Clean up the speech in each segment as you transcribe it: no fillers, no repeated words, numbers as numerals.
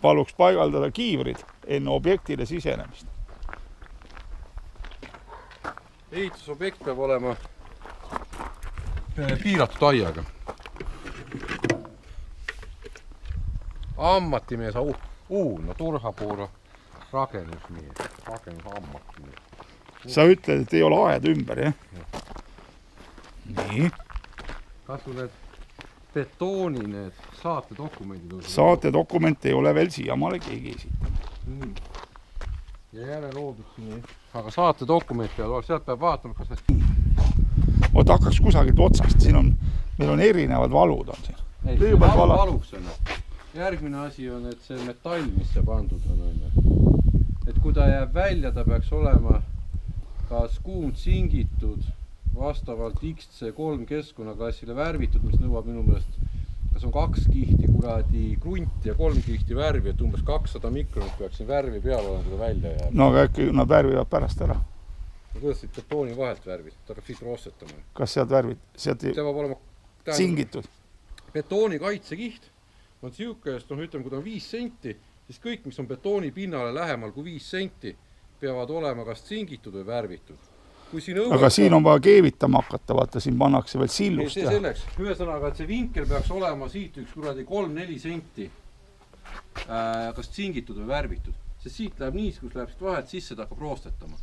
paluks paigaldada kiivrid enne objektile sisenemist. Ehitusobjekt peab olema piiratud aiaga. Ammatimees uuna, turhapuura rakennusmees, ammatimees. Sa ütled, et ei ole aed ümber, jah? Nii. Kas sul need betooni need saatedokumendid on? Saatedokument ei ole veel siiamaale keegi esitanud. Ja jälle loodud siin. Aga saatedokument peal olla, sealt peab vaatama, kas need... Oot, hakkaks kusagilt otsast. Meil on erinevad valud on siin. Ei, see valuks on. Järgmine asi on, et see metall, mis see pandud on. Et kui ta jääb välja, ta peaks olema kas kuund singitud vastavalt XC3 keskkonnaklassile värvitud, mis nõuab minu meelest, kas on 2 kihti kuradi krunti ja 3 kihti värvi, et umbes 200 mikronit peaks siin värvi peal olema, kui ta välja jääb. No aga äkki nad värvivad pärast ära. Kuidas siit betooni vahelt värvid? Ta hakkab siit roostetama. Kas sealt värvid? See peab olema singitud. Betooni kaitsekiht on siukest, ütleme, kui ta on 5 senti, siis kõik, mis on betooni pinnale lähemal kui 5 senti, peavad olema kas singitud või värvitud. Aga siin on vaja keevitama hakata, vaata, siin pannakse veel sillust. See selleks. Ühesõnaga, et see vinkel peaks olema siit üks kuradi 3-4 senti kas singitud või värvitud. Sest siit läheb niis, kus läheb siit vahet sisse, ta hakkab roostetama.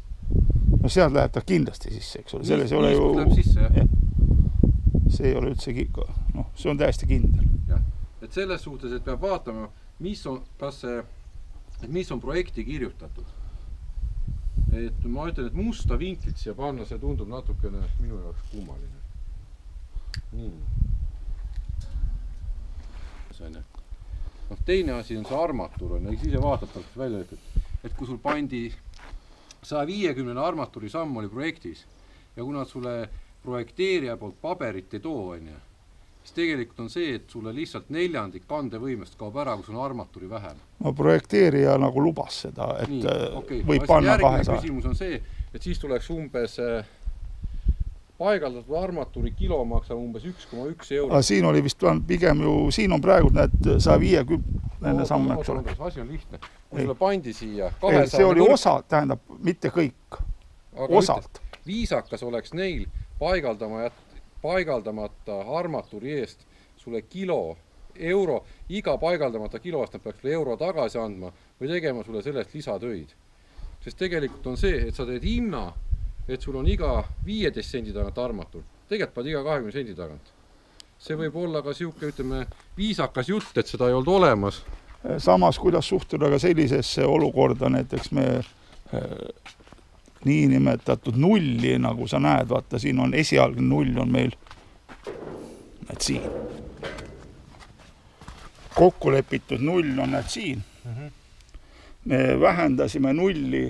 No sealt läheb ta kindlasti sisse, eks ole. Selles ei ole ju... Läheb sisse, jah. See ei ole üldse... No, see on täiesti kindel. Jah. Et selles suhtes, et peab vaatama, mis on projekti kirjutatud. Et ma ütlen, et musta vinklit siia panna, see tundub natukene minu jaoks kummaline. Nii. Teine asi on see armatuur. Ise vaatad välja, et kui sul pandi 150 armatuuri samm oli projektis ja kui nad sulle projekteerija poolt paberit ei too, siis tegelikult on see, et sulle lihtsalt 4% kandevõimest kaob ära, kui sul on armatuuri vähem. No projekteerija nagu lubas seda, et nii, võib panna 200. Järgmine küsimus on see, et siis tuleks umbes paigaldatud armatuuri kilo maksab umbes 1,1 euro. Siin oli vist pigem ju, siin on praegu need 150 samme, eks ole. Asi on lihtne. Kui sulle pandi siia... See oli osa, tähendab, mitte kõik. Osalt. Viisakas oleks neil paigaldamata armatuuri eest sulle kilo euro, iga paigaldamata kilost nad peaks sulle euro tagasi andma või tegema sulle sellest lisatöid. Sest tegelikult on see, et sa teed hinna, et sul on iga 15 sendi tagant armatuur. Tegelikult paad iga 20 sendi tagant. See võib olla ka siuke, ütleme, viisakas jutt, et seda ei olnud olemas. Samas, kuidas suhtuda ka sellisesse olukorda, näiteks me niinimetatud nulli, nagu sa näed, vaata, siin on esialgne null on meil näed siin. Kokku lepitud null on näed siin. Me vähendasime nulli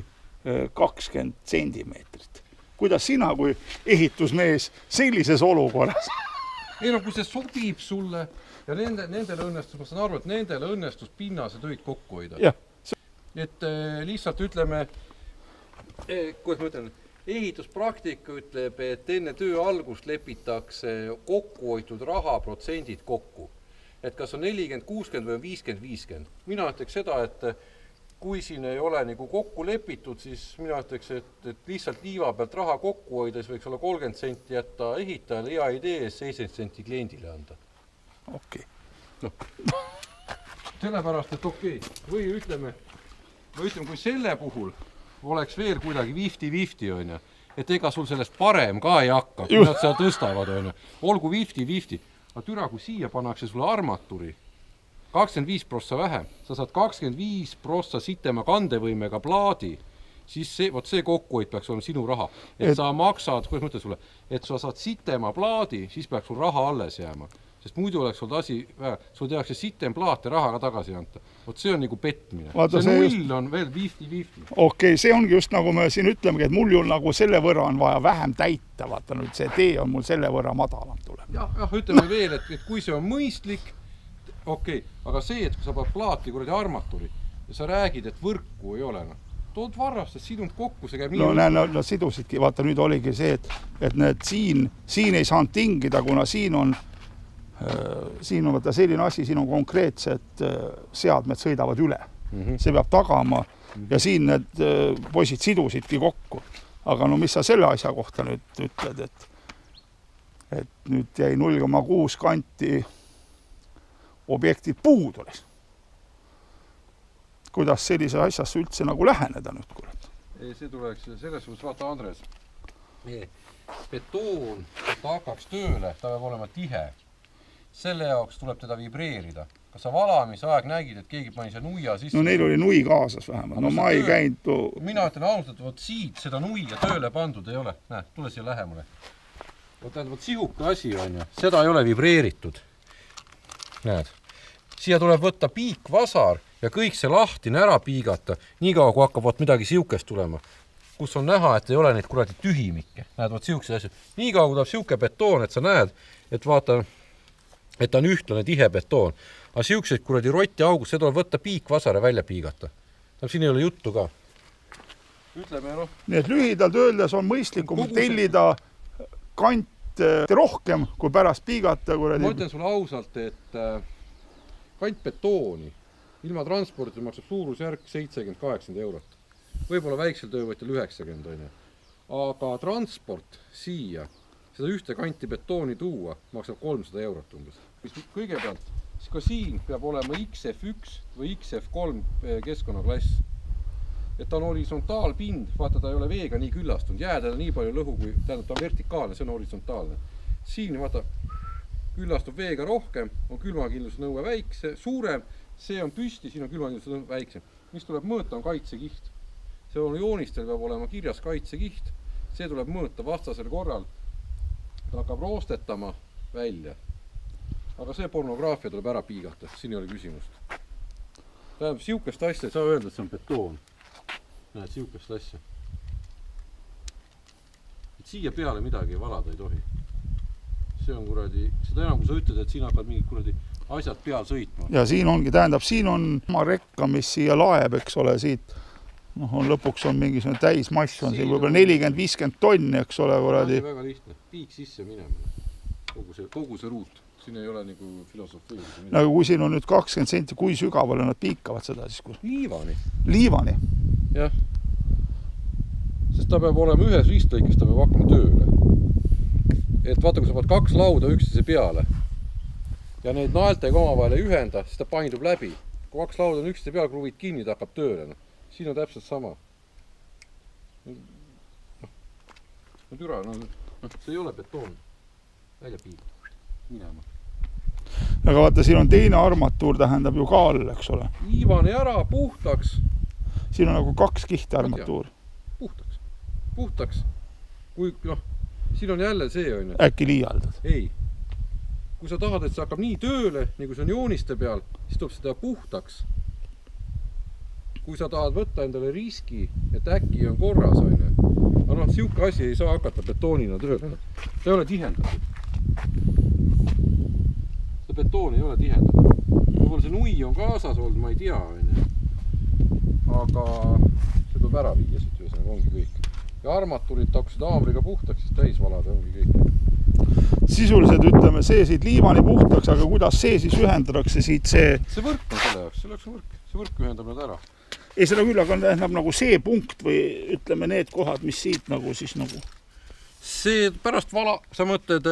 20 sentimeetrit. Kuidas sina kui ehitusmees sellises olukorras? Ei no, kui see sobib sulle ja nendele õnnestus, ma saan aru, et nendele õnnestus pinnase töid kokku hoida. Ja. Et lihtsalt ütleme, kuidas ma ütlen, ehituspraktika ütleb, et enne töö algust lepitakse kokkuhoitud raha protsendid kokku. Et kas on 40, 60 või 50, 50. Mina ütleks seda, et kui siin ei ole nagu kokku lepitud, siis mina ütleks, et lihtsalt liiva pealt raha kokku hoida, siis võiks olla 30 senti jätta ehitajale, hea idee, 70 senti kliendile anda. Okei. No. Sellepärast, et okei. Või ütleme, kui selle puhul oleks veel kuidagi 50-50 on ju, et ega sul sellest parem ka ei hakka, kui nad seda tõstavad on ju. Olgu 50-50. Aga türa, kui siia pannakse sulle armaturi 25% vähem, sa saad 25% sitema kandevõimega plaadi, siis see kokkuhoid peaks olema sinu raha. Et sa maksad, kuidas mõtle sulle, et sa saad sitema plaadi, siis peaks sul raha alles jääma. Sest muidu oleks sul asi, sul tehakse sitem plaat ja raha ka tagasi anta. Vot see on nagu petmine. See null on veel 50-50. Okei, see ongi just nagu me siin ütlemegi, et mul ju nagu selle võrra on vaja vähem täita. Vaata nüüd see tee on mul selle võrra madalam tuleb. Jah, ütleme veel, et kui see on mõistlik, okei, aga see, et kui sa pead plaati kuradi armaturi ja sa räägid, et võrku ei ole, tood varrast, et sidund kokku, see käib nii. No sidusidki, vaata nüüd oligi see, et need siin ei saanud tingida, kuna siin on siin on võtta selline asi, siin on konkreetsed seadmed sõidavad üle. See peab tagama ja siin need poisid sidusidki kokku. Aga no mis sa selle asja kohta nüüd ütled, et nüüd jäi 0,6 kanti objektid puudu. Kuidas sellise asjasse üldse nagu läheneda nüüd, kurat? See tuleks selles suhtes, vaata Andres, betoon, ta hakkaks tööle, ta peab olema tihe. Selle jaoks tuleb teda vibreerida. Kas sa valamise aeg nägid, et keegi pani see nuia sisse? No neil oli nui kaasas vähemalt. No ma ei käinud... Mina ütlen ausalt, et siit seda nuia tööle pandud ei ole. Näe, tule siia lähemale. Tähendab, sihuke asi on ju. Seda ei ole vibreeritud. Näed. Siia tuleb võtta piikvasar ja kõik see lahtine ära piigata, niikaua kui hakkab midagi sihukest tulema, kus on näha, et ei ole neid kuradi tühimikke. Näed, võt sihukese asju. Niikaua kui tuleb sihuke betoon, et sa näed, et vaata, et ta on ühtlane tihe betoon. Aga siukseid kuradi rotti augus, see tuleb võtta piikvasare välja piigata. Siin ei ole juttu ka. Ütleme, noh. Nii et lühidalt öeldes on mõistlikum tellida kant rohkem, kui pärast piigata. Ma ütlen sulle ausalt, et kantbetooni ilma transporti maksab suurusjärk 70-80 eurot. Võib-olla väiksel töövõtjal 90 on. Aga transport siia, seda ühte kanti betooni tuua, maksab 300 eurot umbes. Kõigepealt, ka siin peab olema XF1 või XF3 keskkonnaklass. Et ta on horisontaalpind, vaata ta ei ole veega nii küllastunud, jäädele nii palju lõhu, kui tähendab ta on vertikaalne, see on horisontaalne. Siin vaata küllastub veega rohkem, on külmakindlusnõue väikse, suurem, see on püsti, siin on külmakindlusnõue väiksem. Mis tuleb mõõta, on kaitsekiht. See on joonistel peab olema kirjas kaitsekiht, see tuleb mõõta vastasel korral, ta hakkab roostetama välja. Aga see pornograafia tuleb ära piigata, siin ei ole küsimust. Tähendab, sihukest asja ei saa öelda, et see on betoon. Näed, sihukest asja. Et siia peale midagi valada ei tohi. See on kuradi, seda enam kui sa ütled, et siin hakkad mingid kuradi asjad peal sõitma. Ja siin ongi, tähendab, siin on rekka, mis siia laeb, eks ole, siit. On lõpuks on mingisugune täismass, on siin võib-olla 40-50 tonni, eks ole. See on väga lihtne, piik sisse minemine. Kogu see ruut. Siin ei ole nagu filosofii. Aga kui siin on nüüd 20 senti, kui sügavale nad piikavad seda siis? Liivani. Liivani? Jah. Sest ta peab olema ühes ristlõikes, ta peab hakkama tööle. Et vaata, kui sa pead 2 lauda üksteise peale ja neid naeltega omavahel ei ühenda, siis ta paindub läbi. Kui 2 lauda on üksteise peale, kruvid kinni, ta hakkab tööle. Siin on täpselt sama. Türa, see ei ole betoon. Välja piib. Minema. Aga vaata, siin on teine armatuur, tähendab ju ka all, eks ole. Liivani ära, puhtaks. Siin on nagu 2 kihti armatuur. Puhtaks. Kui, siin on jälle see on. Äkki liialdad? Ei. Kui sa tahad, et see hakkab nii tööle, nii kui see on jooniste peal, siis tuleb seda puhtaks. Kui sa tahad võtta endale riski, et äkki on korras, on. Aga sihuke asi ei saa hakata betoonina tööle. Ta ei ole tihendatud. Seda betoon ei ole tihendatud. Võib-olla see nui on kaasas olnud, ma ei tea. Aga see tuleb ära viia siit ühesõnaga, ongi kõik. Ja armatuurid taksid haamriga puhtaks, siis täis valada, ongi kõik. Sisuliselt ütleme, see siit liivani puhtaks, aga kuidas see siis ühendatakse siit see... See võrk on selle jaoks, see oleks võrk. See võrk ühendab nad ära. Ei, seda küll, aga tähendab nagu see punkt või ütleme need kohad, mis siit nagu siis nagu... See pärast vala, sa mõtled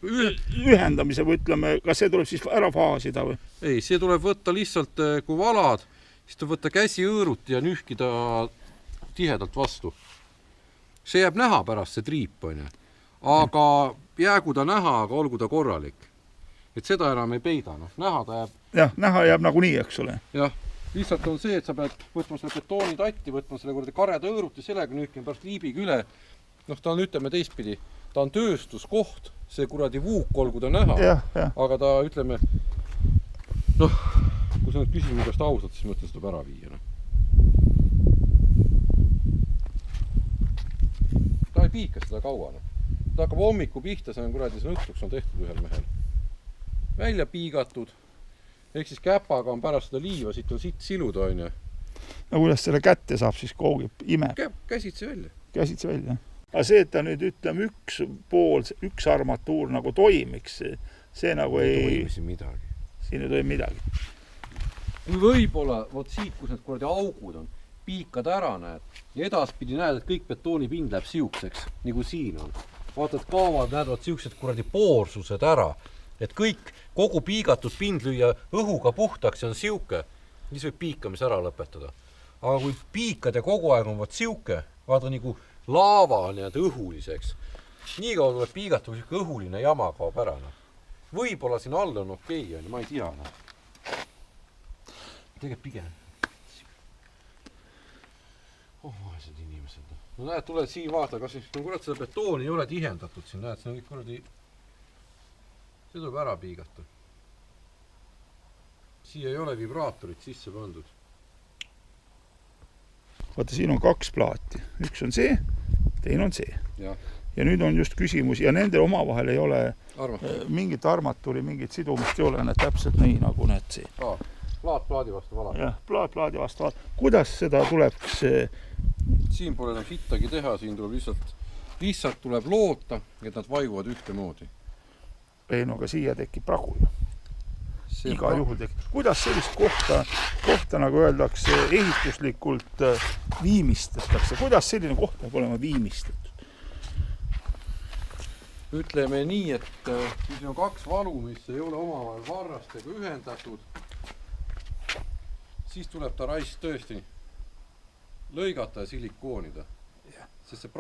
ühendamise või ütleme, kas see tuleb siis ära faasida või? Ei, see tuleb võtta lihtsalt, kui valad, siis tuleb võtta käsi õõruti ja nühkida tihedalt vastu. See jääb näha pärast, see triip on. Aga jäägu ta näha, aga olgu ta korralik. Et seda enam ei peida. Näha ta jääb... Jah, näha jääb nagu nii, eks ole. Jah, lihtsalt on see, et sa pead võtma selle betooni tatti, võtma selle kareda õõruti sellega nühkima pärast liibiga üle. Ta on, ütleme teistpidi, ta on tööstuskoht, see kuradi vuuk, olgu ta näha, aga ta, ütleme, kui sa nüüd küsid minust ausalt, siis mõtlen seda ära viia. Ta ei piika seda kaua. Ta hakkab hommiku pihta, see on kuradi, see nõtruks on tehtud ühel mehel. Välja piigatud, ehk siis käpaga on pärast seda liiva, siit on siit silud, on. No kuidas selle kätte saab, siis koogib ime? Käsitse välja. Käsitse välja. Aga see, et ta nüüd ütleme üks armatuur nagu toimiks, see nagu ei, midagi. siin ei toimi midagi. Kui võib-olla, vot siit, kus need kuradi augud on, piikad ära näed ja edaspidi näed, et kõik betoonipind läheb siukseks, nagu siin on. Vaatad, kaavad näevad siuksed kuradi poorsused ära, et kõik, kogu piigatud pind lüüa õhuga puhtaks ja on siuke, siis võib piikamise ära lõpetada. Aga kui piikad ja kogu aeg on siuke, vaata nagu laava nii-öelda õhuliseks, nii kaua tuleb piigata, kui siuke õhuline jama kaob ära. Võib-olla siin all on okei, ma ei tea. Tegelikult pigem. Vaesed inimesed. No näed, tuled siin vaata, kas siis, no kurat, seda betooni ei ole tihendatud siin, näed, see on kõik kuradi, see tuleb ära piigata. Siia ei ole vibraatorit sisse pandud. Vaata, siin on 2 plaati. Üks on see, teine on see. Ja nüüd on just küsimus, ja nendel omavahel ei ole mingit armatuuri, mingit sidumist ei ole, need täpselt nii nagu need see. Plaat plaadi vastu valada. Jah, plaat plaadi vastu valada. Kuidas seda tuleks? Siin pole enam sittagi teha, siin tuleb lihtsalt tuleb loota, et nad vaiguvad ühte moodi. Ei, no aga siia tekib pragu ju. Iga juhul tekib. Kuidas sellist kohta nagu öeldakse, ehituslikult viimistestatakse? Kuidas selline koht peab olema viimistetatud? Ütleme nii, et kui siin on 2 valu, mis ei ole omavahel varrastega ühendatud, siis tuleb ta raisk tõesti lõigata ja silikoonida.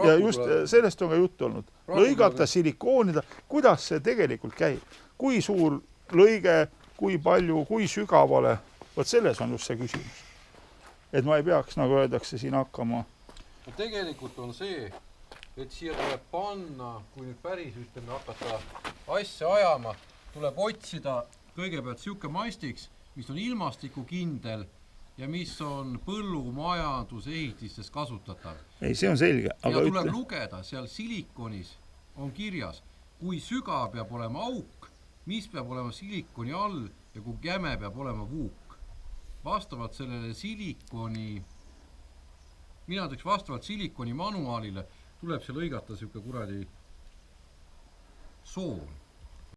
Ja just sellest on ka juttu olnud. Lõigata, silikoonida, kuidas see tegelikult käib? Kui suur lõige, kui palju, kui sügavale, võt selles on just see küsimus. Et ma ei peaks, nagu öeldakse, siin hakkama. No tegelikult on see, et siia tuleb panna, kui nüüd päris ütleme hakata asja ajama, tuleb otsida kõigepealt siuke mastiks, mis on ilmastikukindel ja mis on põllumajanduse ehitistes kasutatav. Ei, see on selge. Ja tuleb lugeda, seal silikonis on kirjas, kui sügav peab olema auk, mis peab olema silikoni all ja kui jäme peab olema vuuk. Vastavalt sellele silikoni, mina teeks vastavalt silikoni manuaalile, tuleb see lõigata siuke kuradi soon.